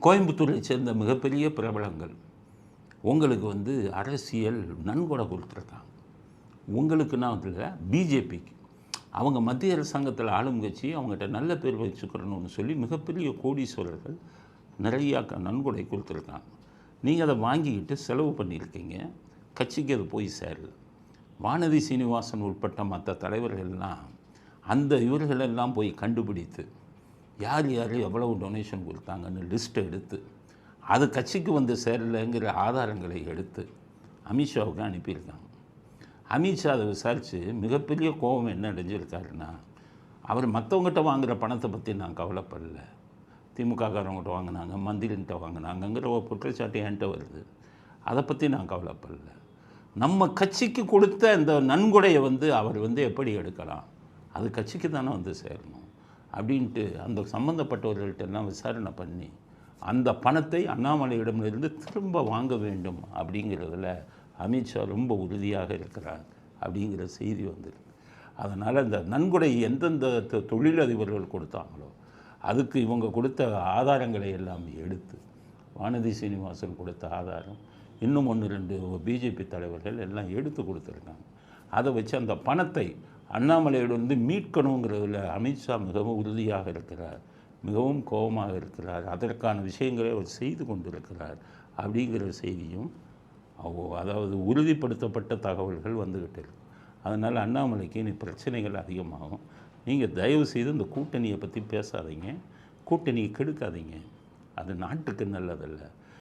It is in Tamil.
கோயம்புத்தூரை சேர்ந்த மிகப்பெரிய பிரபலங்கள் உங்களுக்கு வந்து அரசியல் நன்கொடை கொடுத்துருக்காங்க. உங்களுக்குன்னா வந்து பிஜேபிக்கு அவங்க மத்திய அரசாங்கத்தில் ஆளும் கட்சி அவங்ககிட்ட நல்ல பேர் வச்சுக்கிறணும்னு சொல்லி மிகப்பெரிய கோடீஸ்வரர்கள் நிறையா நன்கொடை கொடுத்துருக்காங்க. நீங்கள் அதை வாங்கிக்கிட்டு செலவு பண்ணியிருக்கீங்க. கட்சிக்கு அது போய் சேரல. வானதி சீனிவாசன் உட்பட்ட மற்ற தலைவர்கள்லாம் அந்த இவர்களெல்லாம் போய் கண்டுபிடித்து யார் யார் எவ்வளவு டொனேஷன் கொடுத்தாங்கன்னு லிஸ்ட்டை எடுத்து அது கட்சிக்கு வந்து சேரலைங்கிற ஆதாரங்களை எடுத்து அமித்ஷாவுக்கு அனுப்பியிருக்காங்க. அமித்ஷா அதை விசாரித்து மிகப்பெரிய கோபம் என்ன அடைஞ்சிருக்காருன்னா, அவர் மற்றவங்ககிட்ட வாங்குகிற பணத்தை பற்றி நான் கவலைப்படல, திமுககாரவங்ககிட்ட வாங்கினாங்க, மந்திரிகிட்ட வாங்கினாங்கங்கிற ஒரு குற்றச்சாட்டு என்கிட்ட வருது, அதை பற்றி நான் கவலைப்படல. நம்ம கட்சிக்கு கொடுத்த இந்த நன்கொடையை வந்து அவர் வந்து எப்படி எடுக்கலாம், அது கட்சிக்கு தானே வந்து சேரணும் அப்படின்ட்டு அந்த சம்மந்தப்பட்டவர்கள்ட்டெல்லாம் விசாரணை பண்ணி அந்த பணத்தை அண்ணாமலையிடமிருந்து திரும்ப வாங்க வேண்டும் அப்படிங்கிறதுல அமித்ஷா ரொம்ப உறுதியாக இருக்கிறார் அப்படிங்கிற செய்தி வந்திருக்கு. அதனால் இந்த நன்கொடை எந்தெந்த தொழிலதிபர்கள் கொடுத்தாங்களோ அதுக்கு இவங்க கொடுத்த ஆதாரங்களை எல்லாம் எடுத்து, வானதி சீனிவாசன் கொடுத்த ஆதாரம், இன்னும் 1-2 பிஜேபி தலைவர்கள் எல்லாம் எடுத்து கொடுத்துருக்காங்க. அதை வச்சு அந்த பணத்தை அண்ணாமலையிலிருந்து மீட்கணுங்கிறதுல அமித்ஷா மிகவும் உறுதியாக இருக்கிறார், மிகவும் கோபமாக இருக்கிறார். அதற்கான விஷயங்களை அவர் செய்து கொண்டிருக்கிறார் அப்படிங்கிற செய்தியும் அதாவது உறுதிப்படுத்தப்பட்ட தகவல்கள் வந்துக்கிட்டு இருக்கு. அதனால் அண்ணாமலைக்கு இனி பிரச்சனைகள் அதிகமாகும். நீங்கள் தயவு செய்து இந்த கூட்டணியை பற்றி பேசாதீங்க, கூட்டணியை கெடுக்காதீங்க, அது நாட்டுக்கு நல்லதல்ல.